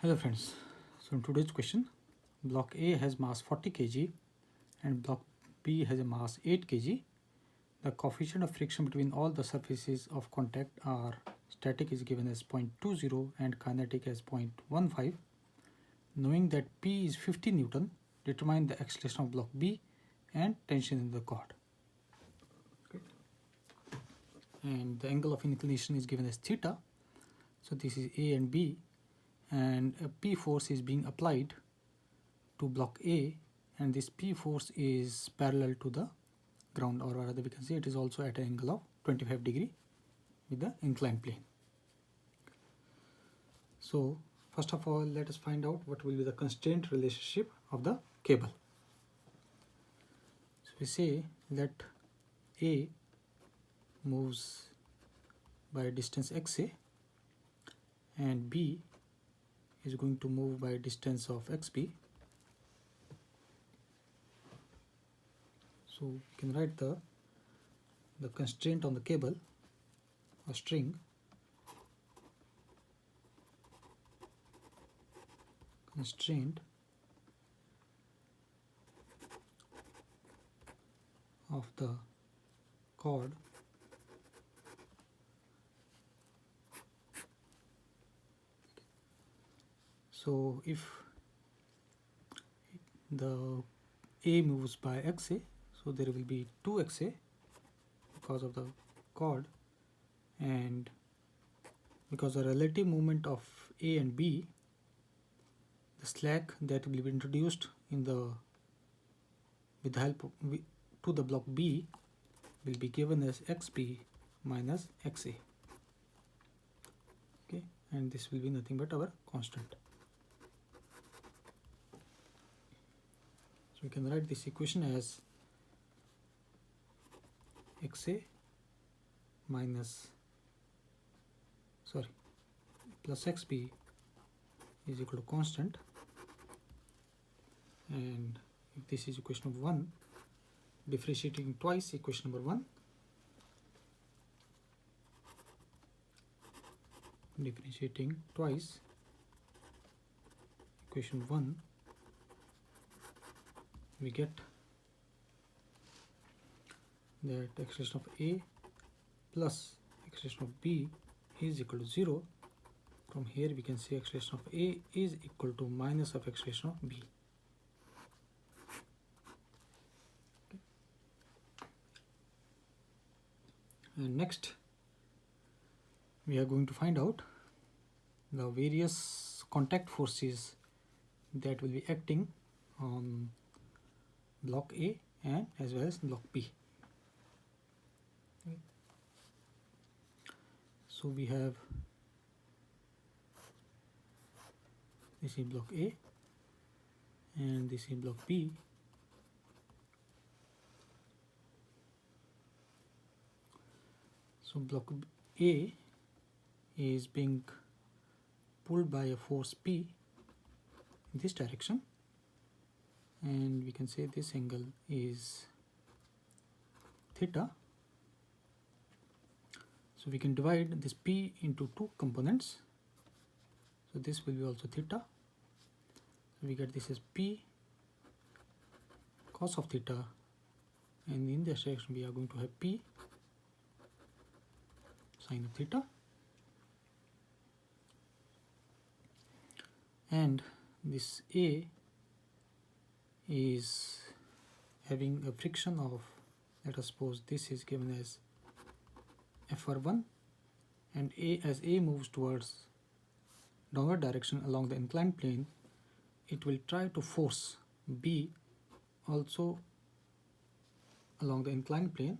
Hello friends, so in today's question, block A has mass 40 kg and block B has a mass 8 kg. The coefficient of friction between all the surfaces of contact are static is given as 0.20 and kinetic as 0.15. Knowing that P is 50 Newton, determine the acceleration of block B and tension in the cord. Okay. And the angle of inclination is given as theta. So this is A and B, and a P force is being applied to block A, and this P force is parallel to the ground, or rather we can say it is also at an angle of 25 degree with the inclined plane. So first of all, let us find out what will be the constraint relationship of the cable. So we say that A moves by distance xa and B is going to move by distance of xb. So we can write the constraint on the cable or string. Constraint of the cord so if the A moves by xa, so there will be 2xa because of the cord, and because the relative movement of A and B, the slack that will be introduced in the with the help of, to the block B will be given as xb minus xa. Okay, and this will be nothing but our constant. So we can write this equation as xa plus xb is equal to constant, and if this is equation of 1, differentiating twice equation number 1, differentiating twice equation 1, we get that acceleration of A plus acceleration of B is equal to 0. From here we can say acceleration of A is equal to minus of acceleration of B. Okay. And next we are going to find out the various contact forces that will be acting on block A and as well as block B. Okay. So we have this is block A and this is block B. So block A is being pulled by a force P in this direction, and we can say this angle is theta. So we can divide this P into two components. So this will be also theta. So we get this as P cos of theta, and in this direction we are going to have P sin of theta. And this A is having a friction of, let us suppose this is given as FR1, and as A moves towards downward direction along the inclined plane, it will try to force B also along the inclined plane,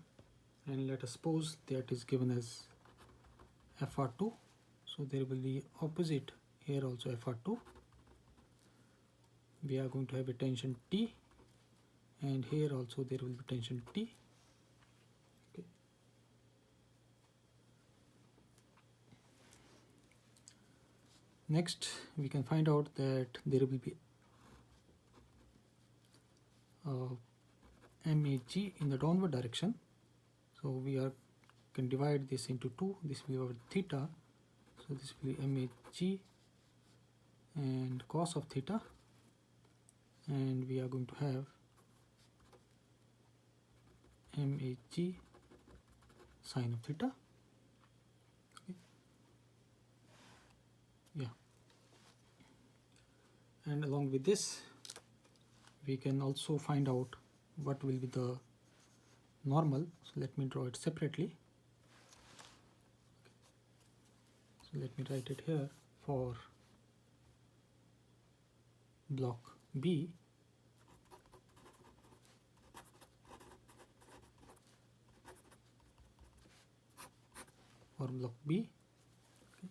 and let us suppose that is given as FR2. So there will be opposite here also FR2. We are going to have a tension T, and here also there will be tension T. Okay. Next we can find out that there will be MAG in the downward direction. So we can divide this into two. This will be our theta, so this will be MAG and cos of theta, and we are going to have MHG sine of theta. Okay. Yeah, and along with this we can also find out what will be the normal. So let me draw it separately. So let me write it here for block B. For block B. Okay.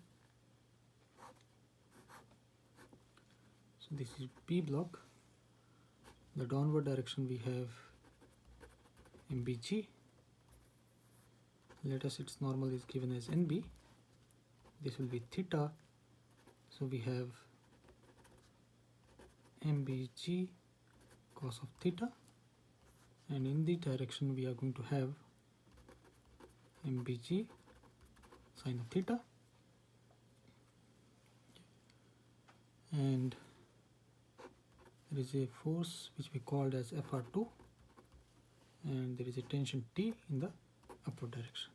So this is B block. The downward direction we have MBG. Let us its normal is given as NB. This will be theta. So we have MBG cos of theta, and in the direction we are going to have MBG sine of theta, and there is a force which we called as FR2, and there is a tension T in the upward direction.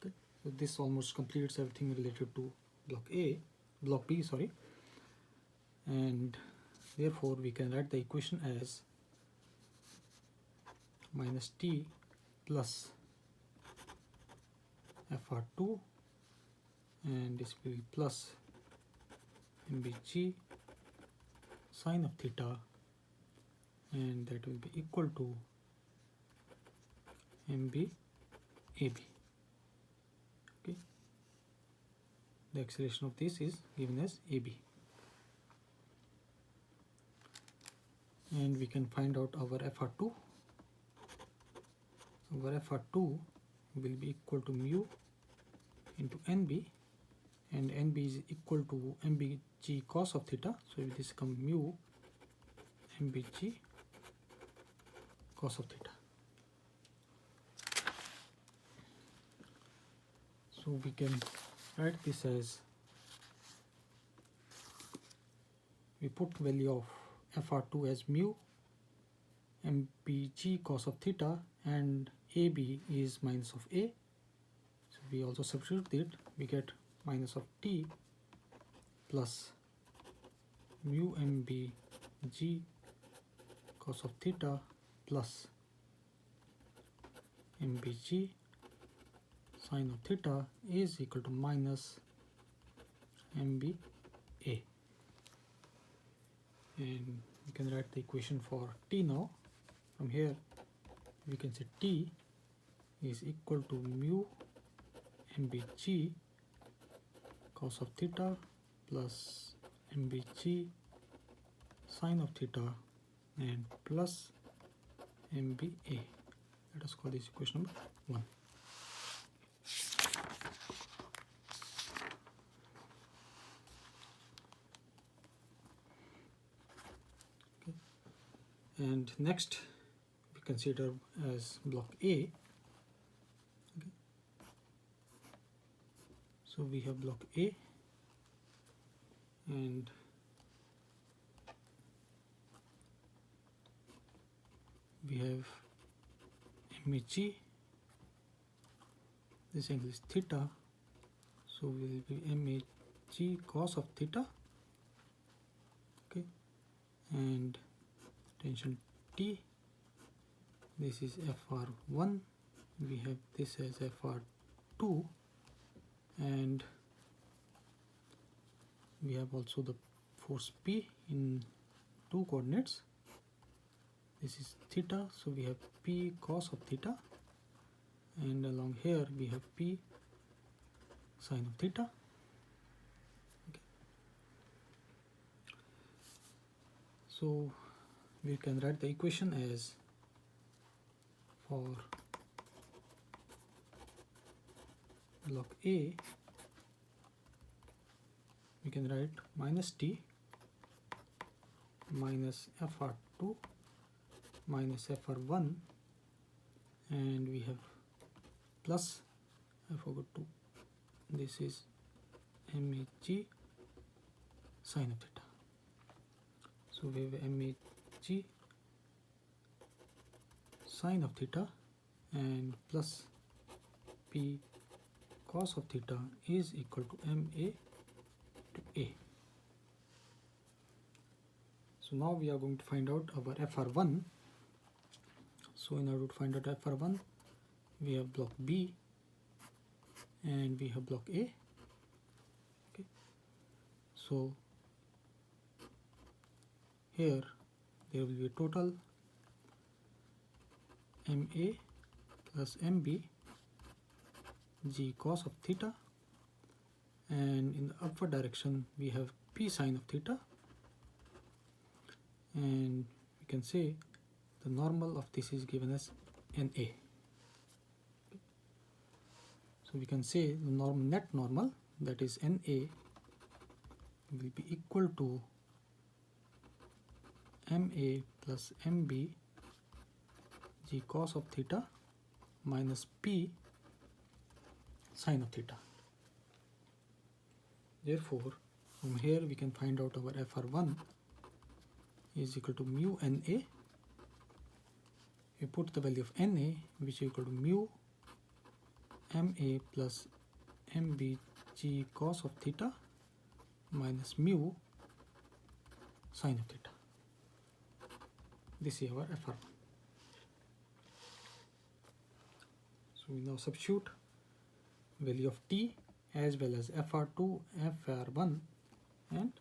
Okay. So this almost completes everything related to block B, sorry, and therefore we can write the equation as minus T plus FR2, and this will be plus MBG sine of theta, and that will be equal to MB AB. Okay, the acceleration of this is given as AB, and we can find out our FR2. Our FR2 will be equal to mu into NB, and NB is equal to MBG cos of theta, so this becomes mu MBG cos of theta. So we can write this as, we put value of FR2 as mu MBG cos of theta, and AB is minus of A. So we also substitute it, we get minus of T plus mu MBG cos of theta plus MBG sine of theta is equal to minus MBA. And we can write the equation for T now. From here we can say T is equal to mu MBG cos of theta plus MBG sine of theta and plus MBA. Let us call this equation number 1. Okay. And next we consider as block A. Okay. So we have block A, and we have MHG, this angle is theta, so we will be MHG cos of theta. Okay, and tension T, this is FR1, we have this as FR2, and we have also the force P in 2 coordinates. This is theta, so we have P cos of theta, and along here we have P sine of theta. Okay. So we can write the equation as, for block A, we can write minus T minus FR2 minus FR1, and we have plus, I forgot to, this is MHG sine of theta. So we have MAG sine of theta and plus P cos of theta is equal to MA to A. So now we are going to find out our FR1. So in order to find out FR1, we have block B and we have block A. Okay. So here there will be a total MA plus MB G cos of theta, and in the upward direction we have P sine of theta, and we can say the normal of this is given as NA. So we can say the net normal, that is NA, will be equal to MA plus MB G cos of theta minus P sine of theta. Therefore, from here we can find out our FR1 is equal to mu NA. We put the value of NA, which is equal to mu MA plus MB G cos of theta minus mu sine of theta. This is our FR1. So we now substitute value of T as well as FR2, FR1 and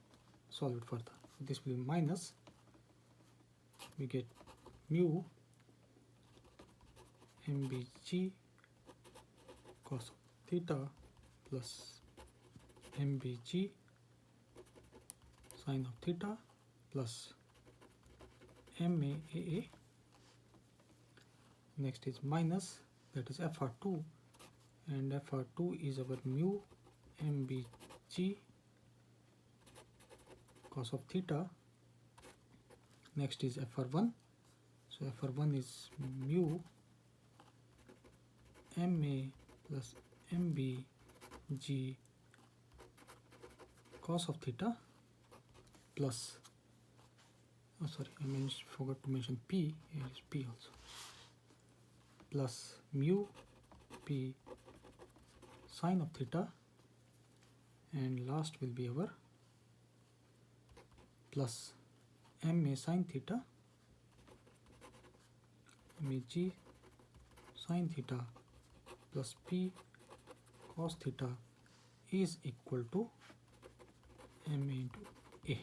solve it further. So this will be minus, we get mu MBG cos of theta plus MBG sine of theta plus MAAA. Next is minus, that is FR2, and FR2 is our mu MBG cos of theta. Next is FR1, so FR1 is mu MA plus MBG cos of theta plus, oh sorry, I forgot to mention P, here is P also, plus mu P sine of theta, and last will be our plus MA sine theta, MAG sine theta plus P cos theta is equal to MA into A.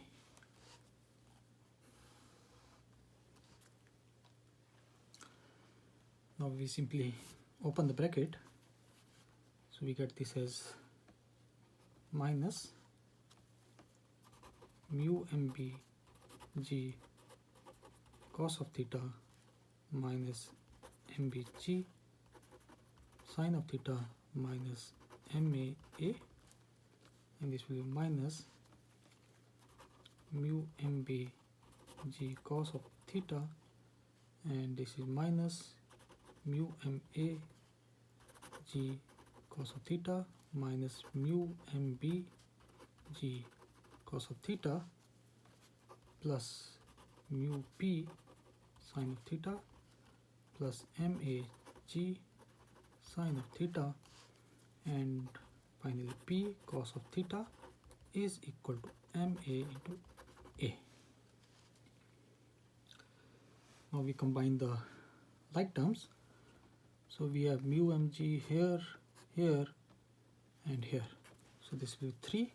Now we simply open the bracket, so we get this as minus mu MBG cos of theta minus MBG sine of theta minus MAA, and this will be minus mu MBG cos of theta, and this is minus mu MAG cos of theta minus mu MBG cos of theta plus mu P sine of theta plus MAG sine of theta, and finally P cos of theta is equal to MA into A. Now we combine the like terms. So we have mu mg here, here and here. So this will be 3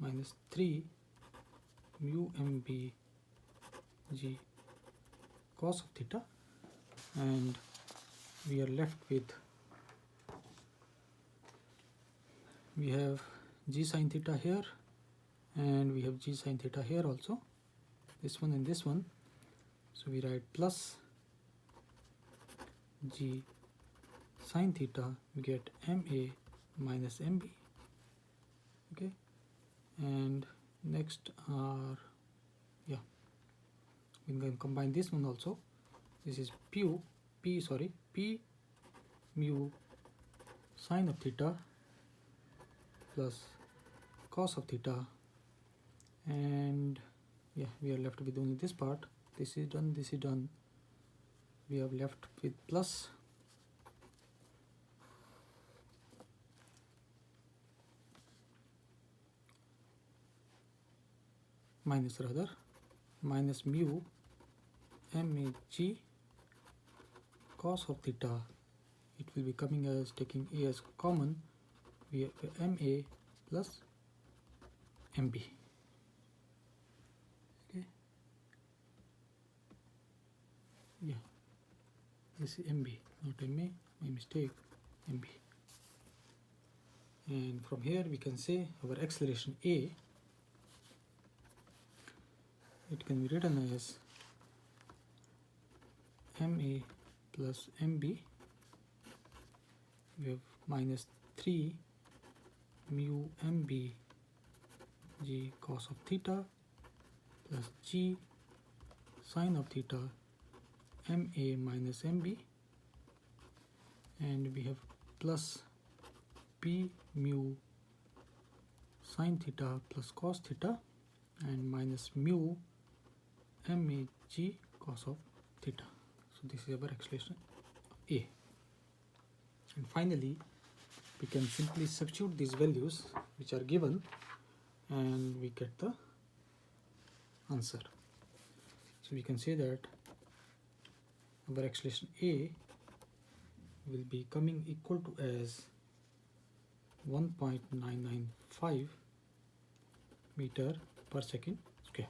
minus 3 mu mb g cos of theta, and we are left with, we have g sine theta here and we have g sine theta here also, this one and this one. So we write plus g sine theta, we get ma minus mb. Okay, and next are, yeah, we can combine this one also. This is p mu sine of theta plus cos of theta And yeah, we are left with only this part. This is done, this is done. We are left with plus minus mu mag cos of theta. It will be coming as taking a as common. We have ma plus mb. Okay. Yeah. This is mb, not ma. My mistake. mb. And from here we can say our acceleration a. It can be written as ma plus mb. We have minus 3 mu mb g cos of theta plus g sine of theta ma minus mb, and we have plus p mu sine theta plus cos theta and minus mu mag cos of theta. So this is our acceleration a. And finally we can simply substitute these values which are given and we get the answer. So we can say that our acceleration a will be coming equal to as 1.995 meter per second square.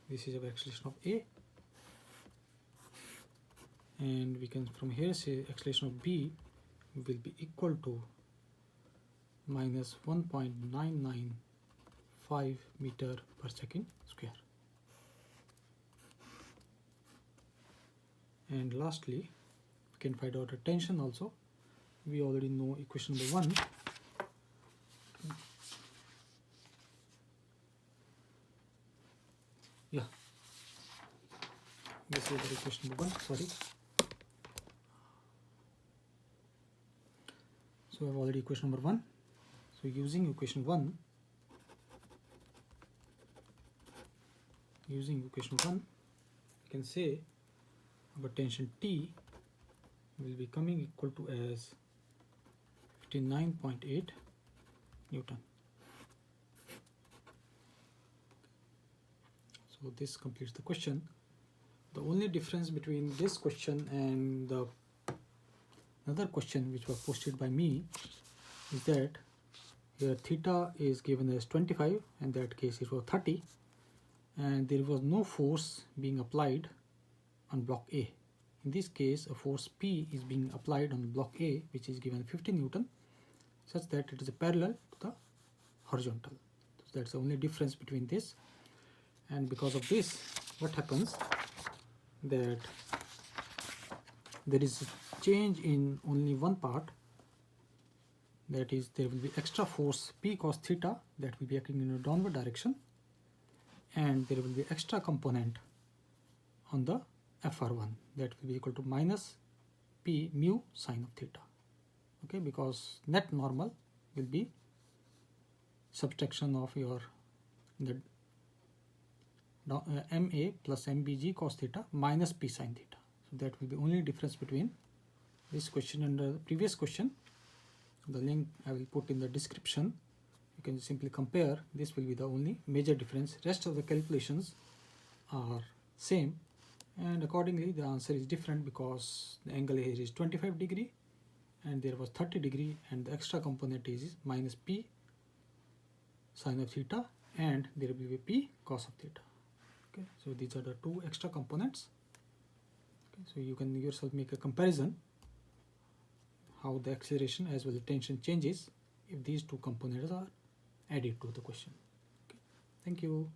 This is our acceleration of a, and we can from here say acceleration of b will be equal to minus 1.995 meter per second square. And lastly, we can find out the tension also. We already know equation number 1. Yeah, this is the equation number 1, sorry. So I have already equation number 1. So using equation 1, we can say our tension T will be coming equal to as 59.8 Newton. So this completes the question. The only difference between this question and the another question which was posted by me is that here theta is given as 25, in that case it was 30, and there was no force being applied on block A. In this case a force P is being applied on block A, which is given 50 Newton, such that it is parallel to the horizontal. So that's the only difference between this. And because of this, what happens that there is a change in only one part, that is there will be extra force P cos theta that will be acting in a downward direction, and there will be extra component on the FR1 that will be equal to minus P mu sine of theta. Okay, because net normal will be subtraction of your the MA plus MBG cos theta minus P sine theta. So that will be only difference between this question and the previous question. The link I will put in the description. You can simply compare. This will be the only major difference. Rest of the calculations are same, and accordingly the answer is different because the angle here is 25 degree and there was 30 degree, and the extra component is minus P sine of theta, and there will be P cos of theta. Okay, so these are the two extra components. Okay, so you can yourself make a comparison how the acceleration as well as tension changes if these two components are added to the question. Okay, thank you.